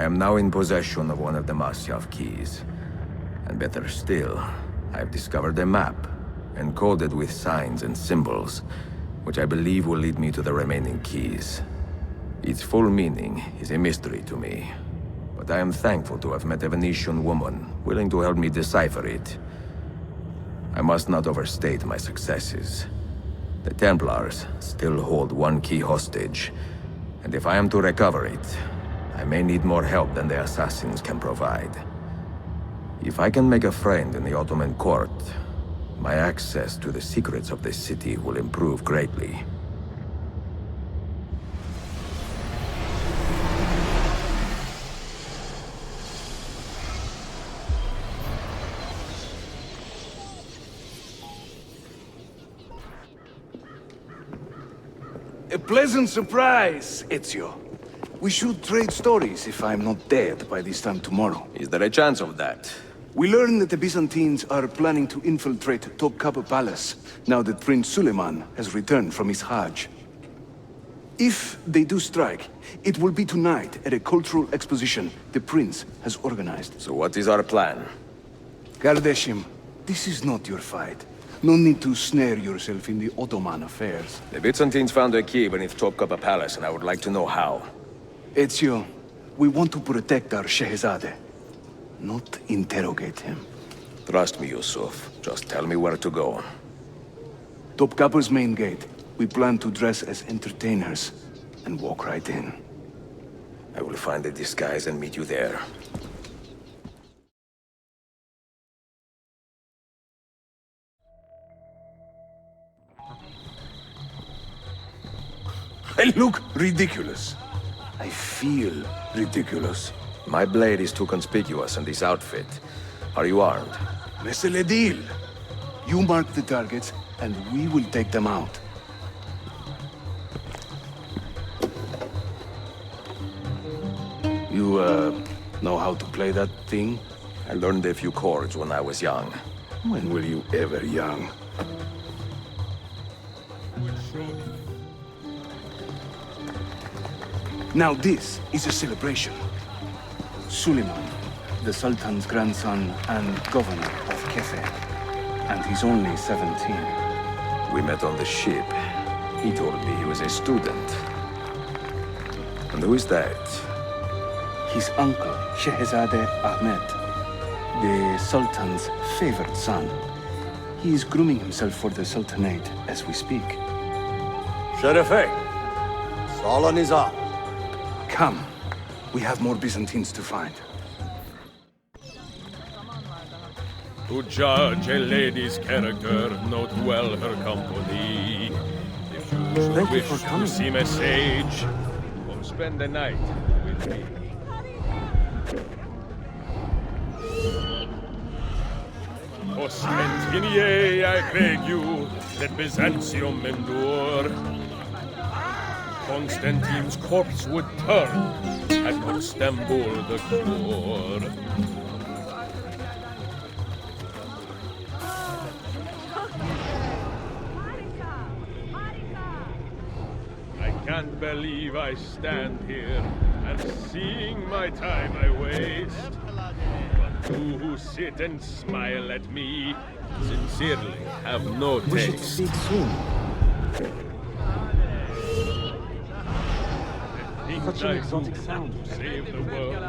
am now in possession of one of the Masyav keys. And better still, I've discovered a map, encoded with signs and symbols, which I believe will lead me to the remaining keys. Its full meaning is a mystery to me, but I am thankful to have met a Venetian woman willing to help me decipher it. I must not overstate my successes. The Templars still hold one key hostage, and if I am to recover it, I may need more help than the assassins can provide. If I can make a friend in the Ottoman court, my access to the secrets of this city will improve greatly. A pleasant surprise, Ezio. We should trade stories if I'm not dead by this time tomorrow. Is there a chance of that? We learn that the Byzantines are planning to infiltrate Topkapi Palace now that Prince Suleiman has returned from his Hajj. If they do strike, it will be tonight at a cultural exposition the prince has organized. So what is our plan? Kardashim, this is not your fight. No need to snare yourself in the Ottoman affairs. The Byzantines found a key beneath Topkapi Palace, and I would like to know how. Ezio, we want to protect our Shehzade, not interrogate him. Trust me, Yusuf. Just tell me where to go. Topkapi's main gate. We plan to dress as entertainers and walk right in. I will find a disguise and meet you there. I look ridiculous. I feel ridiculous. My blade is too conspicuous in this outfit. Are you armed? C'est le deal. You mark the targets, and we will take them out. You, know how to play that thing? I learned a few chords when I was young. When were you ever young? Now this is a celebration. Suleiman, the Sultan's grandson and governor of Kefe, and he's only 17. We met on the ship. He told me he was a student. And who is that? His uncle, Shehzade Ahmed, the Sultan's favored son. He is grooming himself for the Sultanate as we speak. Sherife, Sala Nizam. Come. We have more Byzantines to find. To judge a lady's character, note well her company. If you Thank you wish for to coming. seem a sage, come spend the night with me. O Smentiniae, I beg you, let Byzantium endure. Constantine's corpse would turn at Istanbul the cure. I can't believe I stand here and seeing my time I waste. But you who sit and smile at me sincerely have no We should taste. speak soon. Such an exotic sound. To save the world,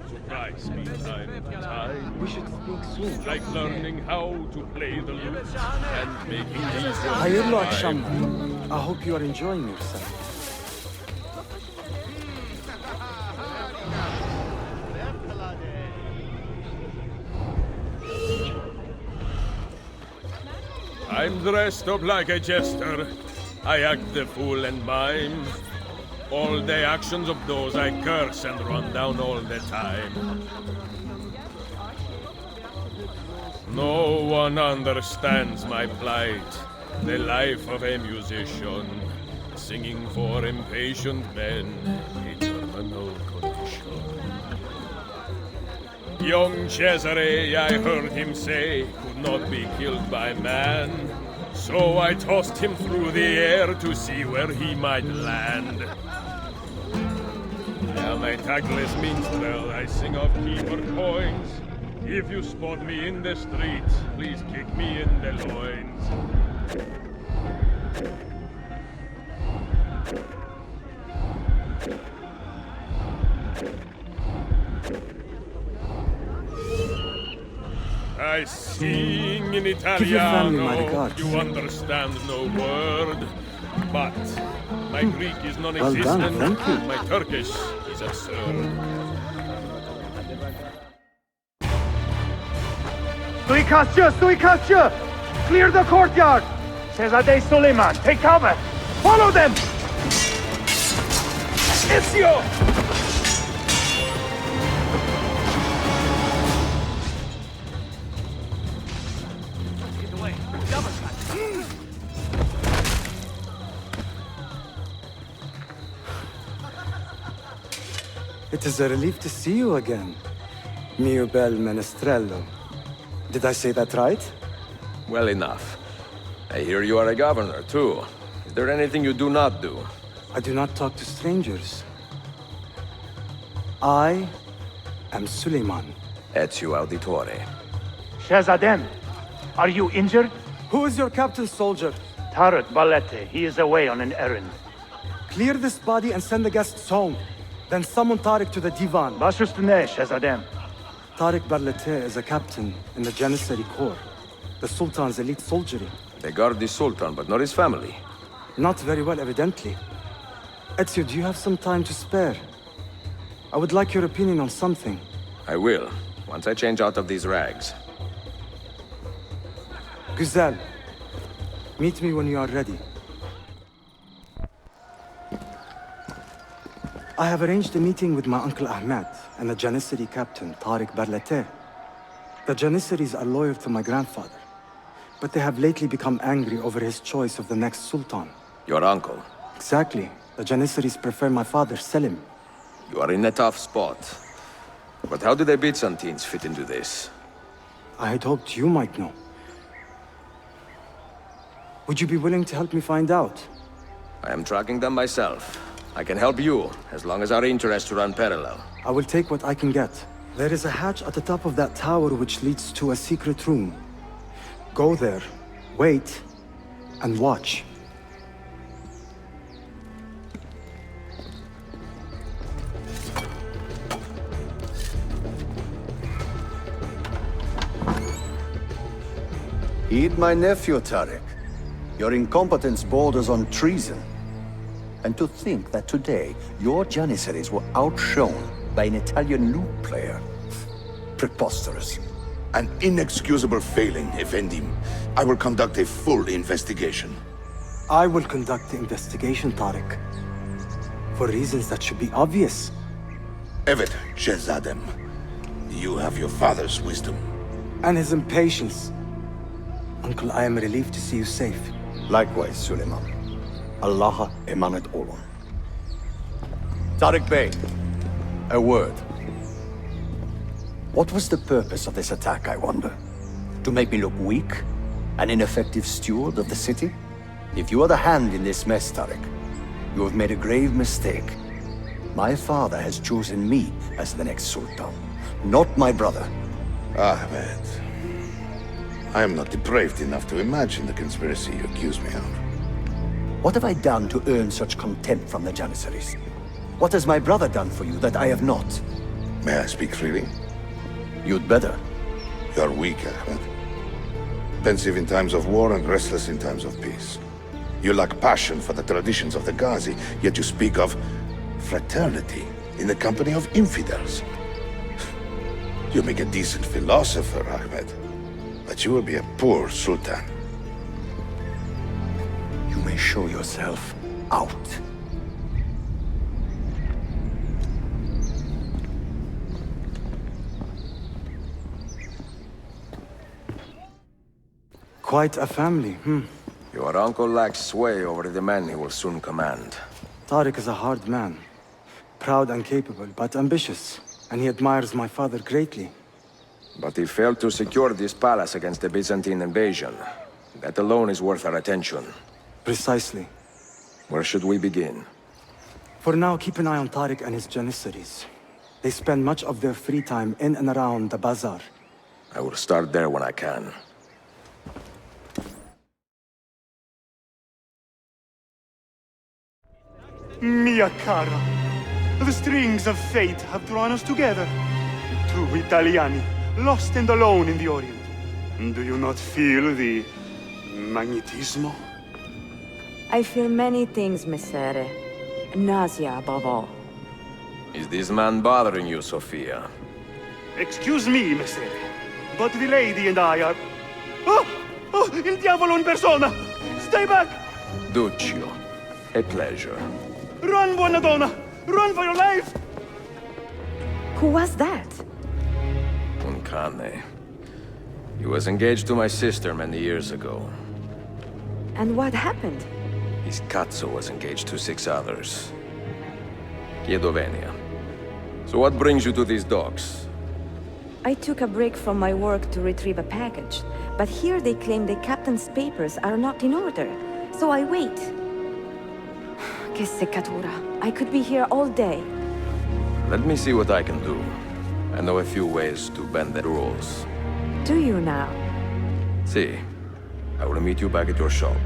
surprise me time to time. We should speak soon. Like learning how to play the lute and making these Hayırlı rhyme. akşamlar. I hope you are enjoying yourself. I'm dressed up like a jester. I act the fool and mime. All the actions of those I curse and run down all the time. No one understands my plight, the life of a musician, singing for impatient men, a terminal condition. Young Cesare, I heard him say, could not be killed by man. So I tossed him through the air to see where he might land. am a tactless minstrel. I sing of keeper coins. If you spot me in the streets, please kick me in the loins. I sing in Give your family my Italiano. regards. You understand no word, but my Greek is Well non-existent. done, thank you. My Turkish is absurd. Suikastçı! Clear the courtyard! Şehzade Suleiman, take cover! Follow them! Ezio! It is a relief to see you again, mio bel menestrello. Did I say that right? Well enough. I hear you are a governor, too. Is there anything you do not do? I do not talk to strangers. I am Suleiman. Ezio Auditore. Shehzadem, are you injured? Who is your captain, soldier? Tarek Balete, he is away on an errand. Clear this body and send the guests home. Then summon Tariq to the divan. Baş üstüne, Shehzadem. Tariq Barlete is a captain in the Janissary Corps, the Sultan's elite soldiery. They guard the Sultan, but not his family. Not very well, evidently. Ezio, do you have some time to spare? I would like your opinion on something. I will, once I change out of these rags. Güzel. Meet me when you are ready. I have arranged a meeting with my uncle Ahmed and the Janissary captain, Tariq Barlete. The Janissaries are loyal to my grandfather, but they have lately become angry over his choice of the next sultan. Your uncle. Exactly. The Janissaries prefer my father, Selim. You are in a tough spot. But how do the Byzantines fit into this? I had hoped you might know. Would you be willing to help me find out? I am tracking them myself. I can help you, as long as our interests run parallel. I will take what I can get. There is a hatch at the top of that tower which leads to a secret room. Go there, wait, and watch. Heed my nephew, Tariq. Your incompetence borders on treason. And to think that today, your Janissaries were outshone by an Italian lute player. Preposterous. An inexcusable failing, Effendim. I will conduct a full investigation. I will conduct the investigation, Tariq. For reasons that should be obvious. Evet, Shehzadem. You have your father's wisdom. And his impatience. Uncle, I am relieved to see you safe. Likewise, Suleiman. Allah emanet olun. Tariq Bey, a word. What was the purpose of this attack, I wonder? To make me look weak? An ineffective steward of the city? If you are the hand in this mess, Tariq, you have made a grave mistake. My father has chosen me as the next Sultan, not my brother. Ahmed. I am not depraved enough to imagine the conspiracy you accuse me of. What have I done to earn such contempt from the Janissaries? What has my brother done for you that I have not? May I speak freely? You'd better. You are weak, Ahmed. Pensive in times of war and restless in times of peace. You lack passion for the traditions of the Ghazi, yet you speak of fraternity in the company of infidels. You make a decent philosopher, Ahmed, but you will be a poor sultan. You may show yourself out. Quite a family, Your uncle lacks sway over the men he will soon command. Tariq is a hard man. Proud and capable, but ambitious. And he admires my father greatly. But he failed to secure this palace against the Byzantine invasion. That alone is worth our attention. Precisely. Where should we begin? For now, keep an eye on Tariq and his Janissaries. They spend much of their free time in and around the bazaar. I will start there when I can. Mia cara, the strings of fate have drawn us together. Two Italiani, lost and alone in the Orient. Do you not feel the magnetismo? I feel many things, Messere. Nausea above all. Is this man bothering you, Sophia? Excuse me, Messere, but the lady and I are... Oh! Oh, il diavolo in persona! Stay back! Duccio, a pleasure. Run, buona donna! Run for your life! Who was that? Un cane. He was engaged to my sister many years ago. And what happened? His cazzo was engaged to 6 others. Chiedo venia. So what brings you to these docks? I took a break from my work to retrieve a package, but here they claim the captain's papers are not in order, so I wait. Che seccatura. I could be here all day. Let me see what I can do. I know a few ways to bend the rules. Do you now? See, I will meet you back at your shop.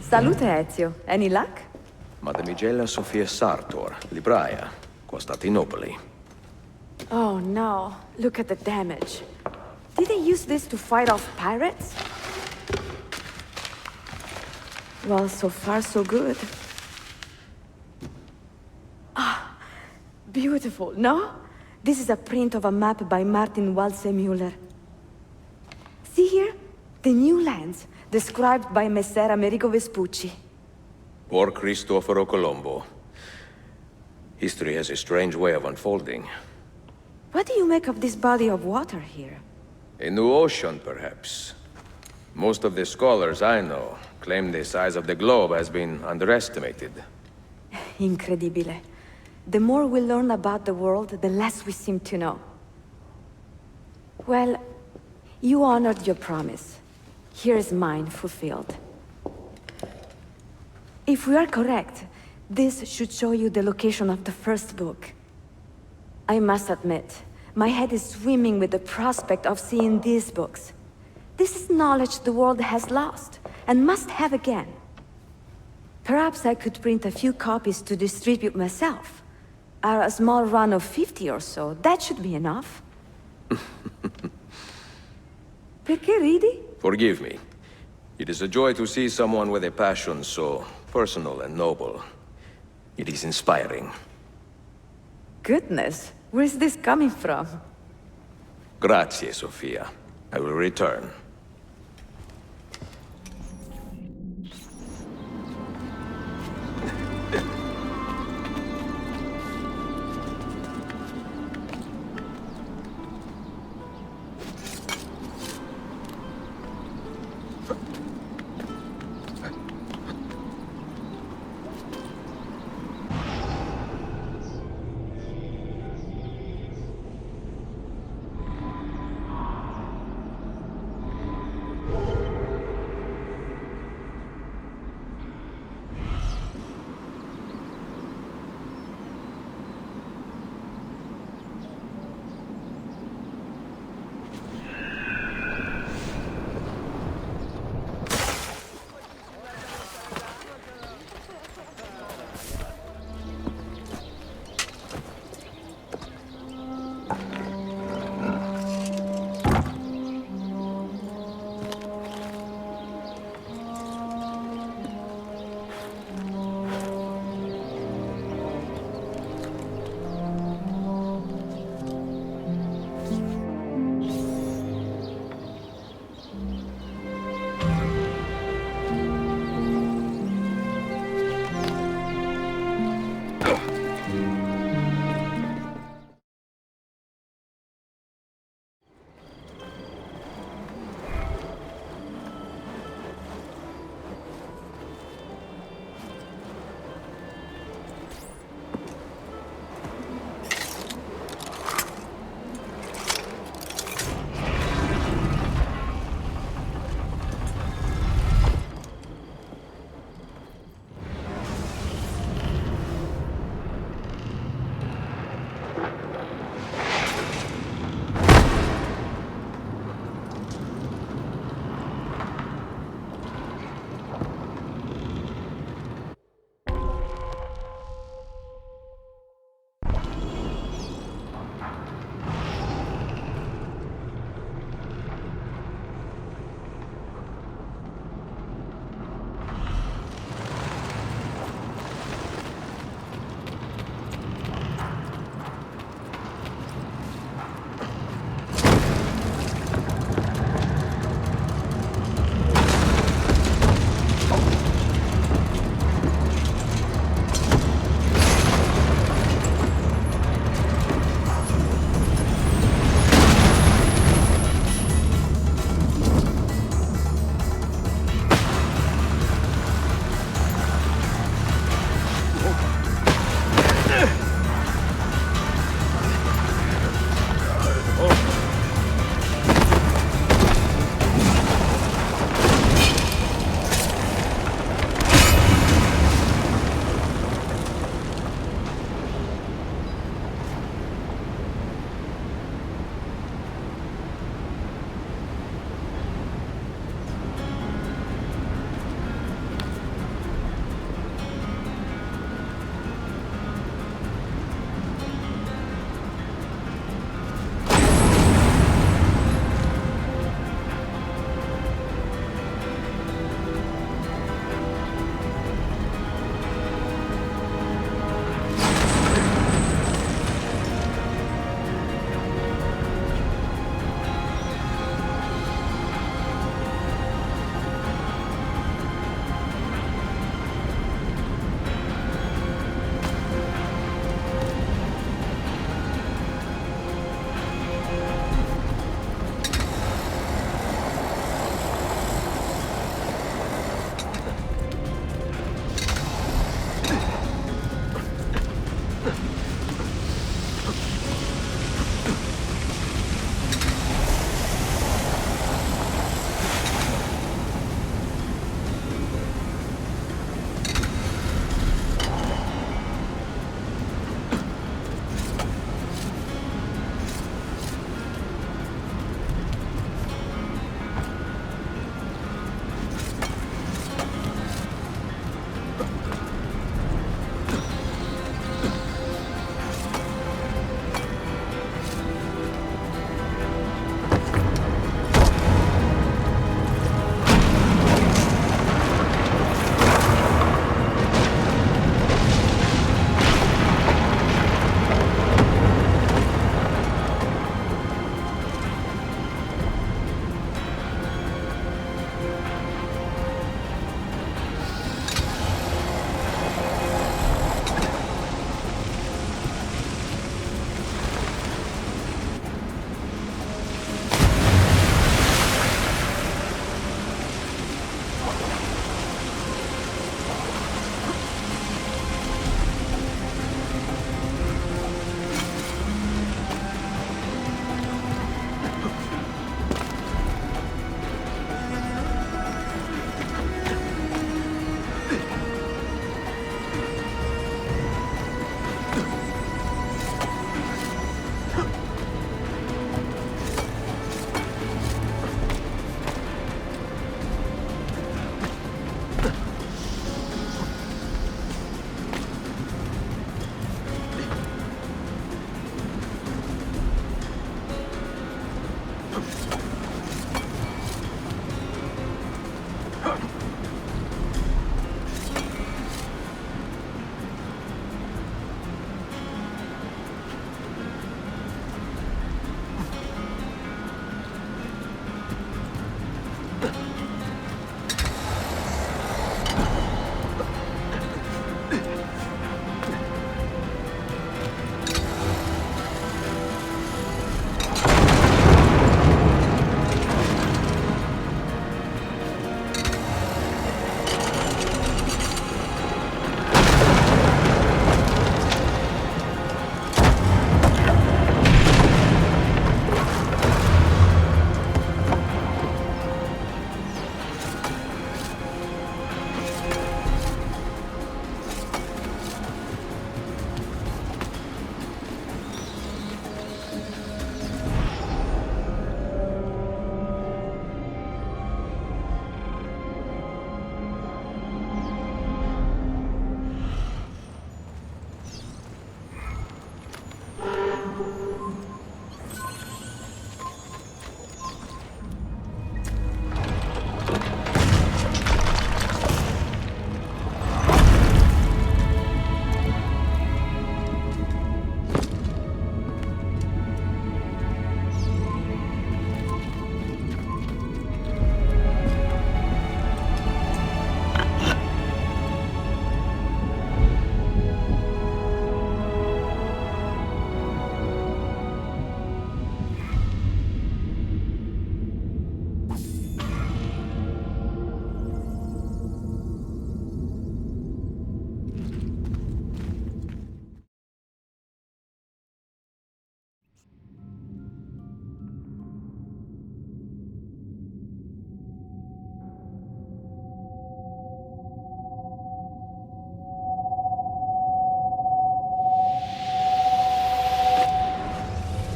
Salute, Ezio. Any luck? Mademoiselle Sofia Sartor, libraia, Costantinopoli. Oh no, look at the damage. Did they use this to fight off pirates? Well, so far so good. Ah, beautiful, no? This is a print of a map by Martin Walsemüller. See here? The new lands, described by Messer Amerigo Vespucci. Or Cristoforo Colombo. History has a strange way of unfolding. What do you make of this body of water here? A new ocean, perhaps. Most of the scholars I know claim the size of the globe has been underestimated. Incredibile. The more we learn about the world, the less we seem to know. Well, you honored your promise. Here is mine fulfilled. If we are correct, this should show you the location of the first book. I must admit, my head is swimming with the prospect of seeing these books. This is knowledge the world has lost, and must have again. Perhaps I could print a few copies to distribute myself. A small run of 50 or so, that should be enough. Perché ridi? Forgive me. It is a joy to see someone with a passion so personal and noble. It is inspiring. Goodness, where is this coming from? Grazie, Sofia. I will return.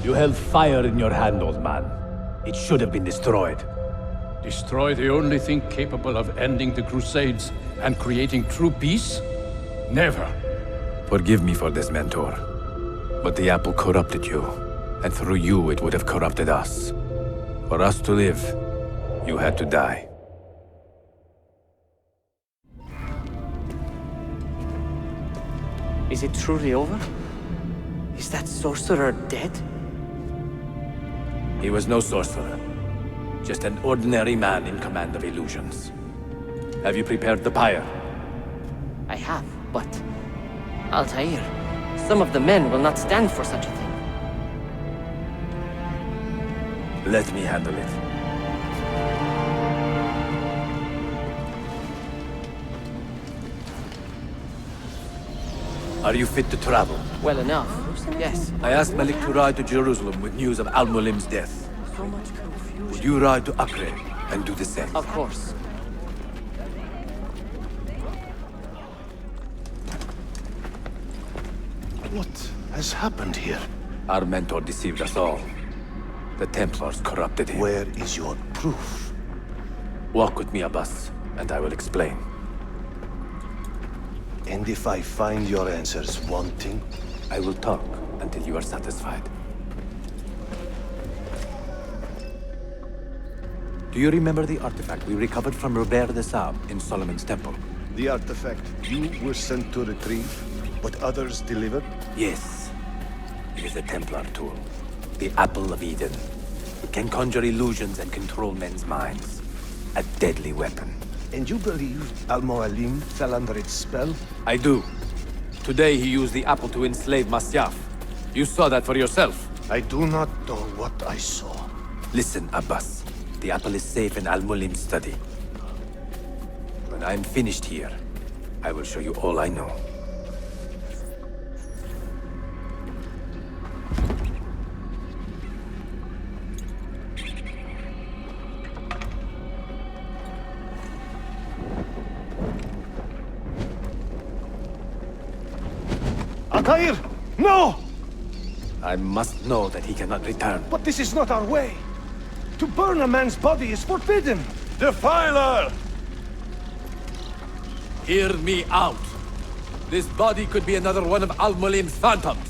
You held fire in your hand, old man. It should have been destroyed. Destroy the only thing capable of ending the Crusades and creating true peace? Never. Forgive me for this, Mentor. But the apple corrupted you, and through you it would have corrupted us. For us to live, you had to die. Is it truly over? Is that sorcerer dead? He was no sorcerer. Just an ordinary man in command of illusions. Have you prepared the pyre? I have, but... Altair, some of the men will not stand for such a thing. Let me handle it. Are you fit to travel? Well enough, yes. I asked Malik to ride to Jerusalem with news of Al-Mulim's death. So much confusion. Would you ride to Acre and do the same? Of course. What has happened here? Our mentor deceived us all. The Templars corrupted him. Where is your proof? Walk with me, Abbas, and I will explain. And if I find your answers wanting? I will talk until you are satisfied. Do you remember the artifact we recovered from Robert de Sab in Solomon's temple? The artifact you were sent to retrieve, but others delivered? Yes. It is a Templar tool. The Apple of Eden. It can conjure illusions and control men's minds. A deadly weapon. And you believe Al-Mualim fell under its spell? I do. Today he used the apple to enslave Masyaf. You saw that for yourself. I do not know what I saw. Listen, Abbas. The apple is safe in Al-Mulim's study. When I'm finished here, I will show you all I know. Altair! No! I must know that he cannot return. But this is not our way. To burn a man's body is forbidden. Defiler! Hear me out. This body could be another one of Al-Mulim's phantoms.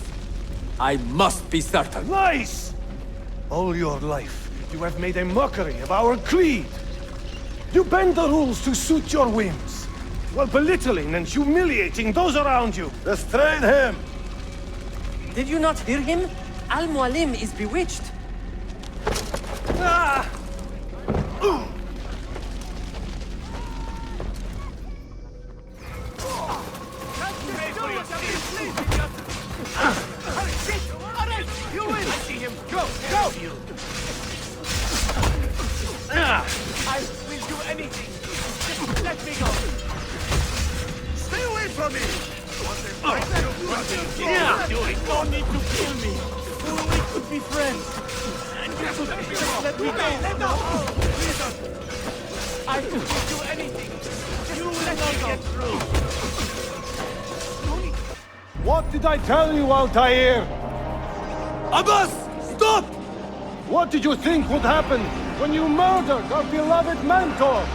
I must be certain. Lies! All your life, you have made a mockery of our creed. You bend the rules to suit your whims, while belittling and humiliating those around you. Restrain him! Did you not hear him? Al-Mualim is bewitched. Ah! I will do anything. Just let me go. Stay away from me! No need to kill me. We could be friends. Just let me go. Let go! I will do anything. You will not get through. What did I tell you, Altair? Abbas! Stop! What did you think would happen when you murdered our beloved mentor?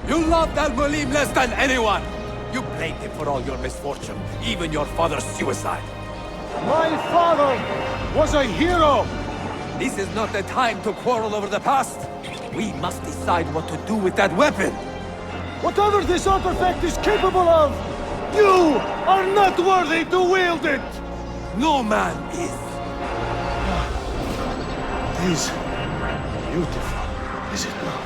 You loved Al-Mulim less than anyone! You blamed him for all your misfortune, even your father's suicide. My father was a hero! This is not the time to quarrel over the past. We must decide what to do with that weapon. Whatever this artifact is capable of, you are not worthy to wield it! No man is. It is beautiful, is it not?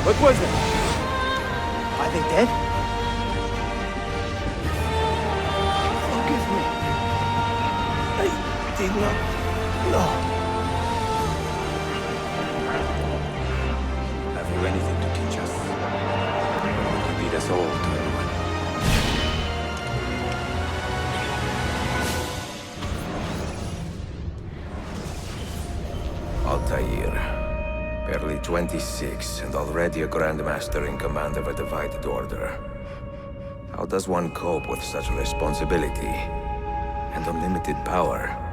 What was it? Are they dead? Forgive me. I did not know. Have you anything to teach us? Or to lead us all to ruin? Altair. Barely 26 and already a Grandmaster in command of a divided order. How does one cope with such responsibility and unlimited power?